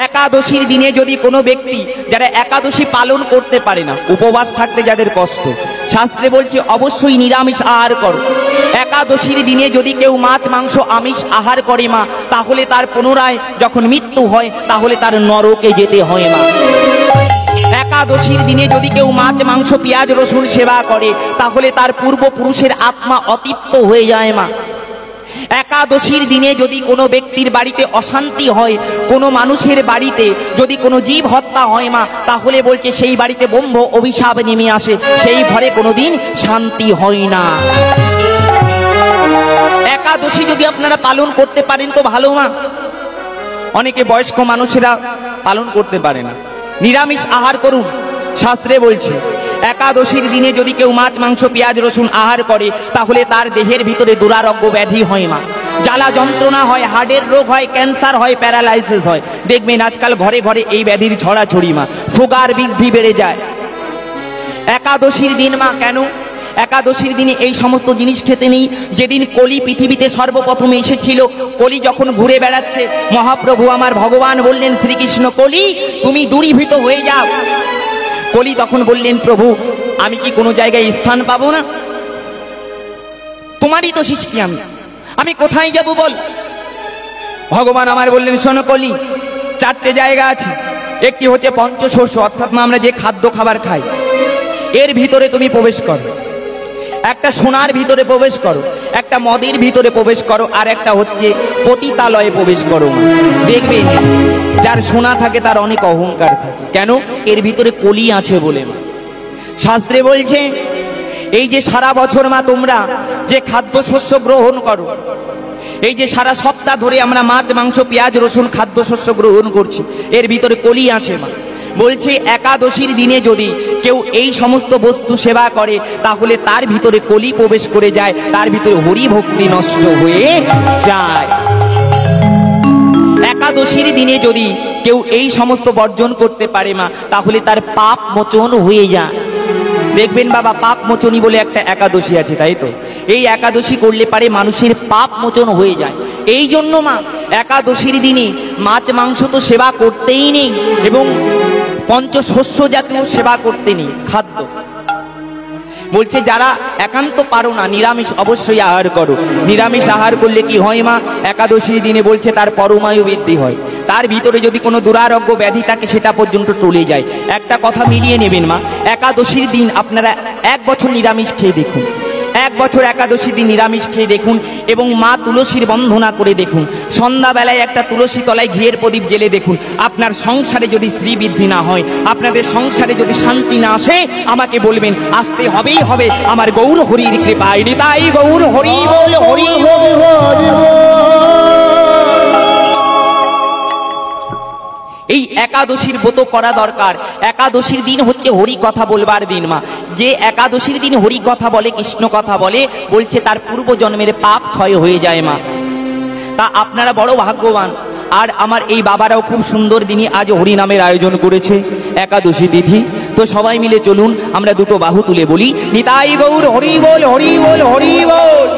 একাদশীর দিনে যদি কোনো ব্যক্তি যারা একাদশী পালন করতে পারে না, উপবাস থাকতে যাদের কষ্ট, শাস্ত্রে বলছে অবশ্যই নিরামিষ আহার করো। একাদশীর দিনে যদি কেউ মাছ মাংস আমিষ আহার করে মা, তাহলে তার পুনরায় যখন মৃত্যু হয় তাহলে তার নরকে যেতে হয় মা। একাদশীর দিনে যদি কেউ মাছ মাংস পেঁয়াজ রসুন সেবা করে তাহলে তার পূর্বপুরুষের আত্মা অতৃপ্ত হয়ে যায় মা। একাদশীর দিনে যদি কোনো ব্যক্তির বাড়িতে অশান্তি হয়, কোনো মানুষের বাড়িতে যদি কোনো জীব হত্যা হয় মা, তাহলে বলছে সেই বাড়িতে ব্রহ্ম অভিশাপ নেমে আসে, সেই ঘরে কোনোদিন শান্তি হয় না। একাদশী যদি আপনারা পালন করতে পারেন তো ভালো মা। অনেকে বয়স্ক মানুষেরা পালন করতে পারে না, নিরামিষ আহার করুন। শাস্ত্রে বলছে একাদশীর দিনে যদি কেউ মাছ মাংস পেঁয়াজ রসুন আহার করে তাহলে তার দেহের ভিতরে দুরারোগ্য ব্যাধি হয় মা, জ্বালা যন্ত্রণা হয়, হার্টের রোগ হয়, ক্যান্সার হয়, প্যারালাইসিস হয়। দেখবেন আজকাল ঘরে ঘরে এই ব্যাধির ছড়াছড়ি মা, সুগার বৃদ্ধি বেড়ে যায়। একাদশীর দিন মা কেন? একাদশীর দিনে এই সমস্ত জিনিস খেতে নেই। যেদিন কলি পৃথিবীতে সর্বপ্রথম এসেছিল, কলি যখন ঘুরে বেড়াচ্ছে, মহাপ্রভু আমার ভগবান বললেন শ্রীকৃষ্ণ, কলি তুমি দূরীভূত হয়ে যাও। কলি তখন বললেন, প্রভু আমি কি কোনো জায়গায় স্থান পাবো না? তোমারই তো সৃষ্টি, আমি কোথায় যাব বল? ভগবান আমার বললেন, শোনো কলি, চারটে জায়গা আছে। একটি হচ্ছে পঞ্চশস্য, অর্থাৎ আমরা যে খাদ্য খাবার খাই, এর ভিতরে তুমি প্রবেশ করো। একটা সোনার ভিতরে প্রবেশ করো, একটা মদের ভিতরে প্রবেশ করো, আর একটা হচ্ছে পতিতালয়ে প্রবেশ করো। দেখবে যার সোনা থাকে তার অনেক অহংকার থাকে, কেন? এর ভিতরে কলি আছে বলে। শাস্ত্রে বলছে এই যে সারা বছর মা তোমরা যে খাদ্যশস্য গ্রহণ করো, এই যে সারা সপ্তাহ ধরে আমরা মাছ মাংস পেঁয়াজ রসুন খাদ্যশস্য গ্রহণ করছি, এর ভিতরে কলি আছে মা। বলছে একাদশীর দিনে যদি কেউ এই সমস্ত বস্তু সেবা করে তাহলে তার ভিতরে কলি প্রবেশ করে যায়, তার ভিতরে হরি ভক্তি নষ্ট হয়ে যায়। একাদশীর দিনে যদি কেউ এই সমস্ত বর্জন করতে পারে মা, তাহলে তার পাপ মোচন হয়ে যায়। দেখবেন বাবা, পাপ মোচনী বলে একটা একাদশী আছে, তাই তো? এই একাদশী করলে পারে মানুষের পাপ মোচন হয়ে যায়। এই জন্য মা একাদশীর দিনে মাছ মাংস তো সেবা করতেই নেই, এবং পঞ্চশস্য জাতীয় সেবা করতে নেই খাদ্য। বলছে যারা একান্ত পারো না, নিরামিষ অবশ্যই আহার করো। নিরামিষ আহার করলে কি হয় মা? একাদশীর দিনে বলছে তার পরমায়ু বৃদ্ধি হয়, তার ভিতরে যদি কোনো দুরারোগ্য ব্যাধি থাকে সেটা পর্যন্ত টলে যায়। একটা কথা মিলিয়ে নেবেন মা, একাদশীর দিন আপনারা 1 বছর নিরামিষ খেয়ে দেখুন, 1 বছর একাদশী দিন নিরামিষ খেয়ে দেখুন, এবং মা তুলসীর বন্ধনা করে দেখুন। সন্ধ্যাবেলায় একটা তুলসী তলায় ঘিয়ের প্রদীপ জেলে দেখুন। আপনার সংসারে যদি স্ত্রী বৃদ্ধি না হয়, আপনাদের সংসারে যদি শান্তি না আসে, আমাকে বলবেন, আসতে হবেই হবে আমার গৌর হরির কৃপায়। তাই গৌর হরি বল, হরি বল। এই একাদশীর ব্রত করা দরকার। একাদশীর দিন হচ্ছে হরি কথা বলবার দিন মা। যে একাদশীর দিন হরি কথা বলে, কৃষ্ণ কথা বলে, বলছে তার পূর্ব জন্মের পাপ ক্ষয় হয়ে যায় মা। তা আপনারা বড় ভাগ্যবান। আর আমার এই বাবারাও খুব সুন্দর দিনই আজ হরি নামের আয়োজন করেছে, একাদশী তিথি। তো সবাই মিলে চলুন আমরা দুটো বাহু তুলে বলি, নিতাই গৌর হরি বল, হরি বল, হরি বল।